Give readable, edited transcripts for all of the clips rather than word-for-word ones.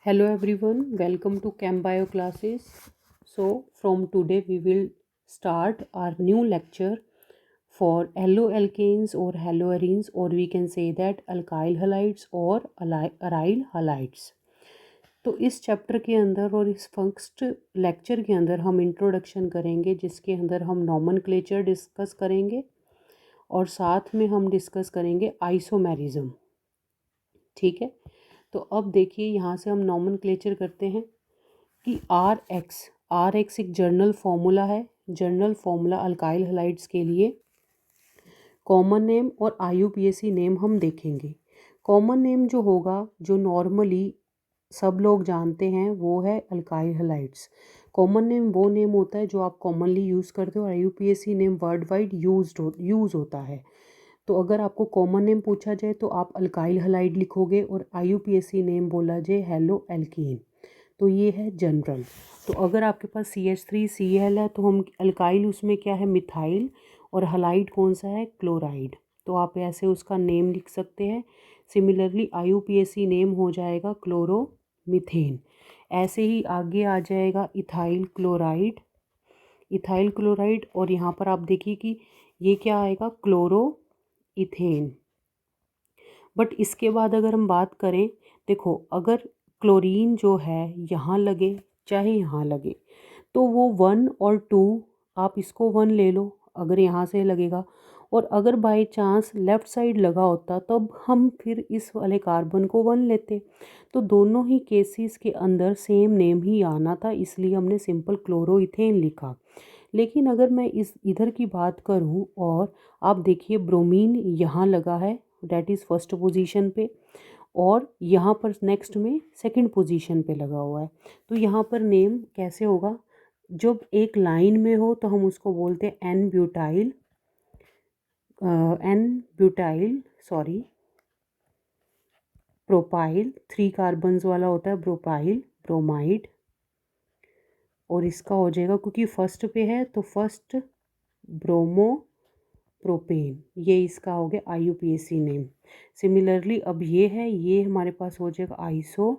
Hello everyone, welcome to Chem Bio classes. So from today we will start our new lecture for haloalkanes or haloarenes, or we can say that alkyl halides or aryl halides. तो इस chapter के अंदर और इस first lecture के अंदर हम introduction करेंगे, जिसके अंदर हम नॉमेनक्लेचर डिस्कस करेंगे और साथ में हम डिस्कस करेंगे आइसोमेरिज्म। ठीक है, तो अब देखिए यहाँ से हम नॉमेनक्लेचर करते हैं कि आर एक्स एक जर्नल फार्मूला है। जर्नल फार्मूला अल्काइल हलाइड्स के लिए कॉमन नेम और IUPAC नेम हम देखेंगे। कॉमन नेम जो होगा, जो नॉर्मली सब लोग जानते हैं, वो है अल्काइल हलाइड्स। कॉमन नेम वो नेम होता है जो आप कॉमनली यूज़ करते हो। IUPAC name world wide use होता है। तो अगर आपको कॉमन नेम पूछा जाए तो आप अल्काइल हलाइड लिखोगे और IUPAC नेम बोला जाए हेलो एल्कीन। तो ये है जनरल। तो अगर आपके पास CH3Cl है तो हम अल्काइल उसमें क्या है, मिथाइल, और हलाइड कौन सा है, क्लोराइड। तो आप ऐसे उसका नेम लिख सकते हैं। सिमिलरली IUPAC नेम हो जाएगा क्लोरोमीथेन। ऐसे ही आगे आ जाएगा इथाइल क्लोराइड, और यहाँ पर आप देखिए कि ये क्या आएगा, क्लोरो इथेन। बट इसके बाद अगर हम बात करें, देखो अगर क्लोरीन जो है यहाँ लगे चाहे यहाँ लगे, तो वो 1 और 2, आप इसको 1 ले लो अगर यहाँ से लगेगा, और अगर बाय चांस लेफ़्ट साइड लगा होता तब हम फिर इस वाले कार्बन को 1 लेते। तो दोनों ही केसेस के अंदर सेम नेम ही आना था, इसलिए हमने सिंपल क्लोरोइथेन लिखा। लेकिन अगर मैं इस इधर की बात करूं और आप देखिए ब्रोमीन यहाँ लगा है, डैट इज़ फर्स्ट पोजीशन पे, और यहाँ पर नेक्स्ट में सेकंड पोजीशन पे लगा हुआ है। तो यहाँ पर नेम कैसे होगा, जब एक लाइन में हो तो हम उसको बोलते हैं प्रोपाइल। 3 कार्बन्स वाला होता है प्रोपाइल, ब्रोमाइड। और इसका हो जाएगा, क्योंकि फर्स्ट पे है तो फर्स्ट ब्रोमो प्रोपेन, ये इसका हो गया IUPAC नेम। सिमिलरली अब ये है, ये हमारे पास हो जाएगा आइसो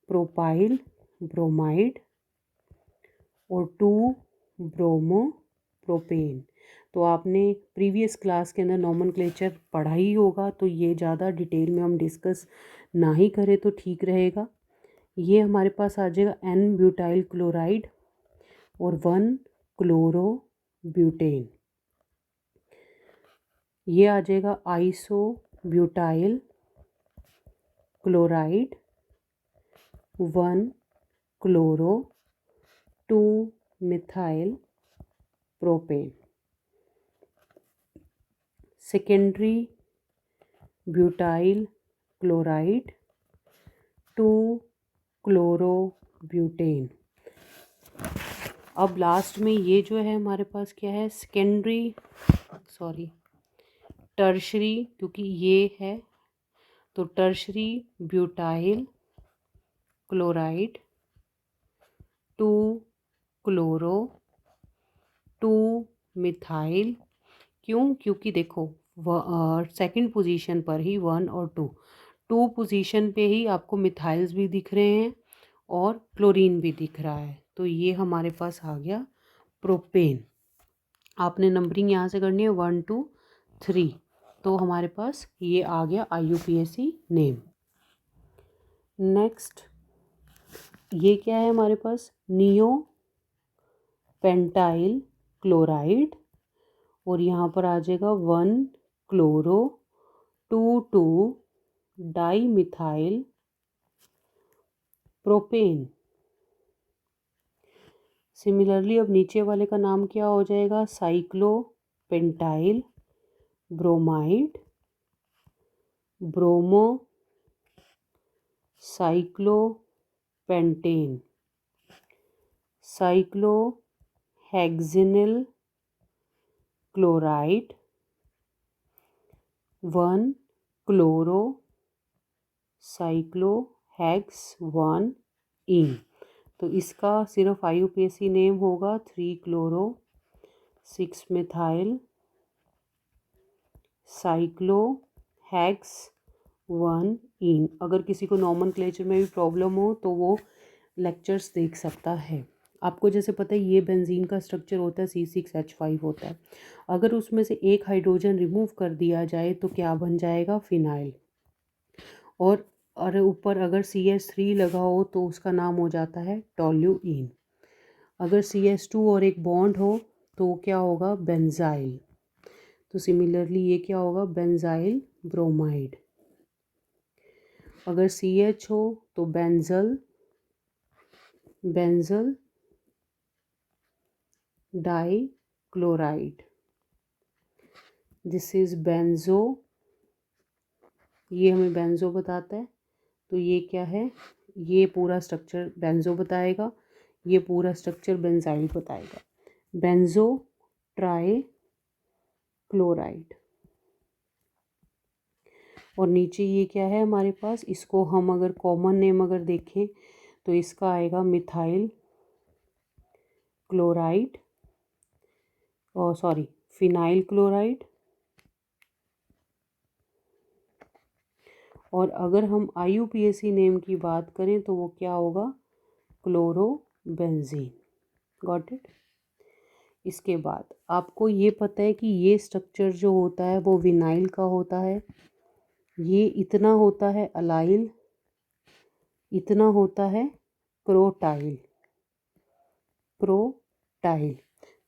प्रोपाइल ब्रोमाइड और 2 ब्रोमो प्रोपेन। तो आपने प्रीवियस क्लास के अंदर नॉमेनक्लेचर पढ़ा ही होगा, तो ये ज़्यादा डिटेल में हम डिस्कस ना ही करें तो ठीक रहेगा। ये हमारे पास आ जाएगा N ब्यूटाइल क्लोराइड और 1 क्लोरो ब्यूटेन। ये आ जाएगा iso butyl chloride 1 chloro 2 methyl propane. Secondary butyl chloride 2 chloro butane. अब लास्ट में ये जो है हमारे पास क्या है, टर्शरी, क्योंकि ये है तो tertiary butyl chloride 2 chloro 2 methyl. क्यों, क्योंकि देखो सेकंड पोजीशन पर ही 1 और 2 पोजीशन पे ही आपको मिथाइल्स भी दिख रहे हैं और क्लोरीन भी दिख रहा है। तो ये हमारे पास आ गया प्रोपेन। आपने नंबरिंग यहाँ से करनी है 1 2 3, तो हमारे पास ये आ गया IUPAC नेम। नेक्स्ट ये क्या है हमारे पास, नियो पेंटाइल क्लोराइड, और यहाँ पर आ जाएगा 1 chloro 2 2 di methyl propane. Similarly अब नीचे वाले का नाम क्या हो जाएगा, cyclopentyl bromide bromo cyclopentane cyclohexenyl chloride 1 chloro cyclohex 1 ene. तो इसका सिर्फ IUPAC नेम होगा 3 क्लोरो 6 मिथाइल साइक्लोहेक्स 1 इन। अगर किसी को नॉमेनक्लेचर में भी प्रॉब्लम हो तो वो लेक्चर्स देख सकता है। आपको जैसे पता है ये बेंजीन का स्ट्रक्चर होता है C6H5 होता है। अगर उसमें से एक हाइड्रोजन रिमूव कर दिया जाए तो क्या बन जाएगा, फिनाइल। और ऊपर अगर CH3 लगा हो तो उसका नाम हो जाता है टोल्यूइन। अगर CH2 और एक बॉन्ड हो तो क्या होगा, बेंजाइल। तो सिमिलरली ये क्या होगा, बेंजाइल ब्रोमाइड। अगर CH हो तो benzal dichloride. This is benzo, ये हमें बेंजो बताता है। तो ये क्या है, ये पूरा स्ट्रक्चर बेंजो बताएगा, ये पूरा स्ट्रक्चर बेंजाइल बताएगा। Benzo trichloride. और नीचे ये क्या है हमारे पास, इसको हम अगर कॉमन नेम अगर देखें तो इसका आएगा मिथाइल क्लोराइड, और सॉरी फिनाइल क्लोराइड। और अगर हम IUPAC नेम की बात करें तो वो क्या होगा, क्लोरोबेंजीन। Got it. इसके बाद आपको ये पता है कि ये स्ट्रक्चर जो होता है वो विनाइल का होता है, ये इतना होता है अलाइल, इतना होता है क्रोटाइल।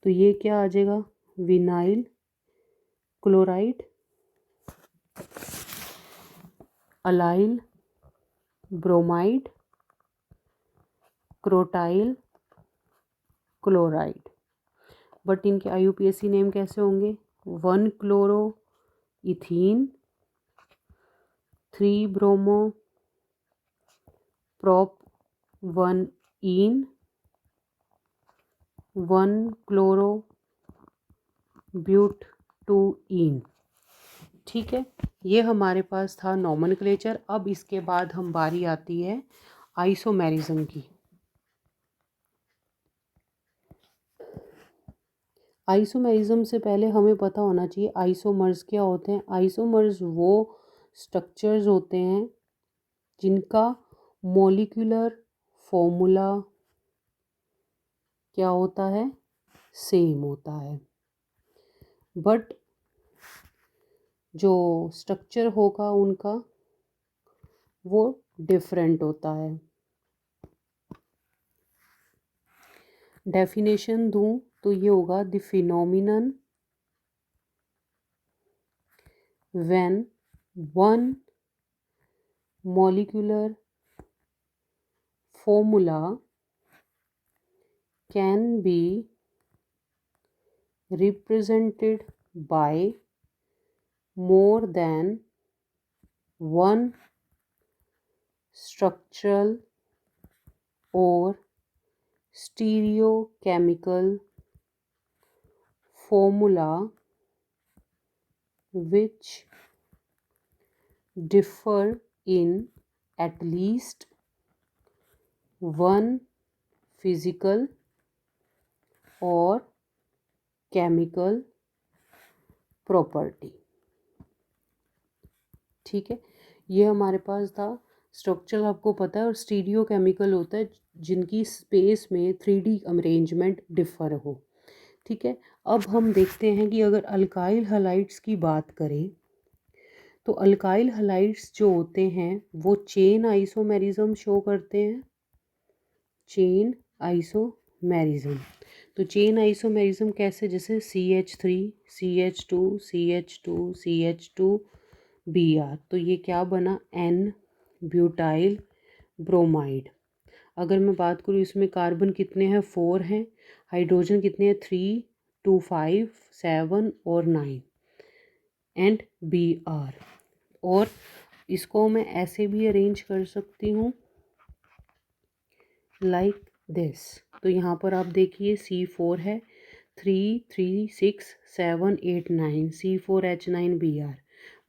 तो ये क्या आ जाएगा, vinyl chloride, allyl bromide, crotyl chloride. But इनके IUPAC नेम कैसे होंगे, 1 chloro ethene, 3 bromo prop 1 ene, 1 chloro but 2 ene. ठीक है, ये हमारे पास था नॉमेनक्लेचर। अब इसके बाद हम बारी आती है आइसोमेरिज्म की। आइसोमेरिज्म से पहले हमें पता होना चाहिए आइसोमर्स क्या होते हैं। आइसोमर्स वो स्ट्रक्चर्स होते हैं जिनका मॉलिक्यूलर फॉर्मूला क्या होता है, सेम होता है, बट जो स्ट्रक्चर होगा उनका वो डिफरेंट होता है। डेफिनेशन दूं तो ये होगा, the phenomenon when one molecular formula can be represented by more than one structural or stereochemical formula which differ in at least one physical or chemical property। ठीक है, ये हमारे पास था स्ट्रक्चर, आपको पता है। और स्टीरियो केमिकल होता है जिनकी स्पेस में 3D अरेंजमेंट डिफर हो। ठीक है, अब हम देखते हैं कि अगर अल्काइल हलाइड्स की बात करें तो अल्काइल हलाइड्स जो होते हैं वो चेन आइसोमेरिज्म शो करते हैं, चेन आइसोमेरिज्म। तो चेन आइसोमेरिज्म कैसे, जैसे CH3 CH2 CH2 CH2 Br, तो ये क्या बना, N ब्यूटाइल ब्रोमाइड। अगर मैं बात करूँ इसमें कार्बन कितने हैं, 4 हैं, हाइड्रोजन कितने हैं, 3 2 5 7 और 9 एंड Br। और इसको मैं ऐसे भी अरेंज कर सकती हूँ लाइक दिस। तो यहाँ पर आप देखिए C4 है, 3 3 6 7 8 9 C4H9Br।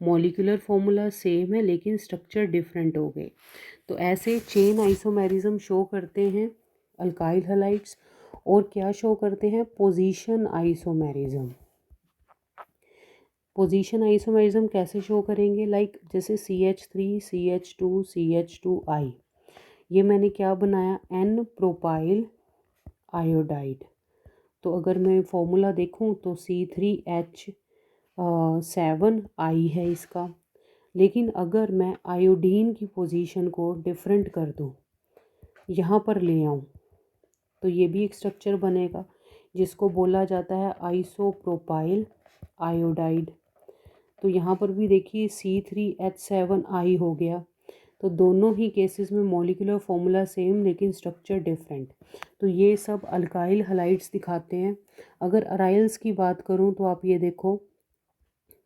मॉलिक्यूलर फॉर्मूला सेम है लेकिन स्ट्रक्चर डिफरेंट हो गए। तो ऐसे चेन आइसोमेरिज्म शो करते हैं अल्काइल हलाइड्स। और क्या शो करते हैं, पोजीशन आइसोमेरिज्म। पोजीशन आइसोमेरिज्म कैसे शो करेंगे, लाइक जैसे CH3 CH2 CH2I, ये मैंने क्या बनाया, N प्रोपाइल आयोडाइड। तो अगर मैं फॉर्मूला देखूं तो C3H7I है इसका। लेकिन अगर मैं आयोडीन की पोजीशन को डिफरेंट कर दूं, यहाँ पर ले आऊं, तो ये भी एक स्ट्रक्चर बनेगा जिसको बोला जाता है आइसोप्रोपाइल आयोडाइड। तो यहाँ पर भी देखिए C3H7I हो गया। तो दोनों ही केसेस में मॉलिक्यूलर फॉर्मूला सेम लेकिन स्ट्रक्चर डिफरेंट। तो ये सब अल्काइल हलाइड्स दिखाते हैं। अगर अराइल्स की बात करूँ तो आप ये देखो,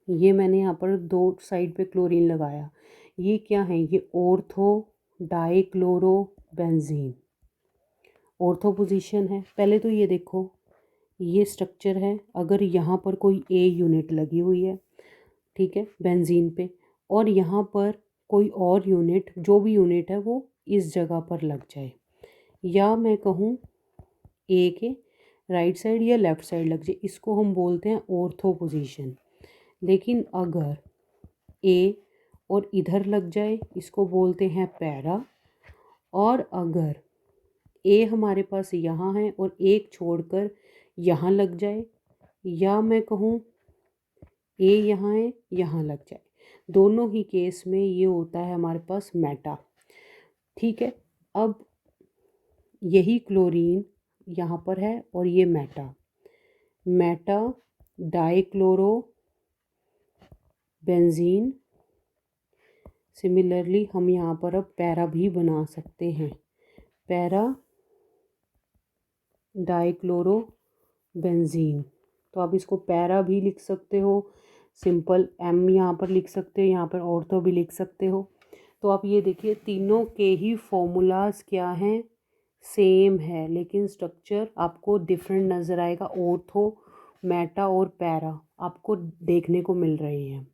ये मैंने यहाँ पर दो साइड पे क्लोरीन लगाया, ये क्या है, ये ortho dichloro benzene, ortho position है। पहले तो ये देखो, ये स्ट्रक्चर है। अगर यहाँ पर कोई A यूनिट लगी हुई है, ठीक है, बेंजीन पे, और यहाँ पर कोई और यूनिट, जो भी यूनिट है वो इस जगह पर लग जाए, या मैं कहूँ A के राइट साइड या लेफ़्ट साइड लग जाए, इसको हम बोलते हैं ऑर्थो पोजीशन। लेकिन अगर A और इधर लग जाए, इसको बोलते हैं पैरा। और अगर A हमारे पास यहाँ है और एक छोड़कर यहाँ लग जाए, या मैं कहूँ A यहाँ है यहाँ लग जाए, दोनों ही केस में ये होता है हमारे पास मेटा। ठीक है, अब यही क्लोरीन यहाँ पर है और ये मेटा डाइक्लोरो बेंजीन। सिमिलरली हम यहाँ पर अब पैरा भी बना सकते हैं, पैरा डाइक्लोरो बेंजीन। तो आप इसको पैरा भी लिख सकते हो, सिंपल M यहाँ पर लिख सकते हो, यहाँ पर ऑर्थो भी लिख सकते हो। तो आप ये देखिए, तीनों के ही फॉर्मूलाज क्या हैं, सेम है, लेकिन स्ट्रक्चर आपको डिफरेंट नज़र आएगा। ऑर्थो, मेटा और पैरा आपको देखने को मिल रहे हैं।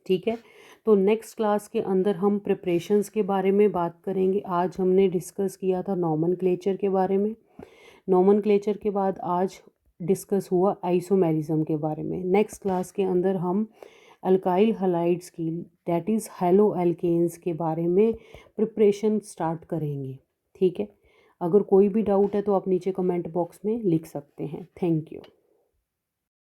ठीक है, तो नेक्स्ट क्लास के अंदर हम प्रिपरेशंस के बारे में बात करेंगे। आज हमने डिस्कस किया था नॉमेनक्लेचर के बारे में। नॉमेनक्लेचर के बाद आज डिस्कस हुआ आइसोमेरिज्म के बारे में। नेक्स्ट क्लास के अंदर हम अल्काइल हलाइड्स की, दैट इज़ हेलो एल्केन्स के बारे में प्रिपरेशन स्टार्ट करेंगे। ठीक है, अगर कोई भी डाउट है तो आप नीचे कमेंट बॉक्स में लिख सकते हैं। Thank you.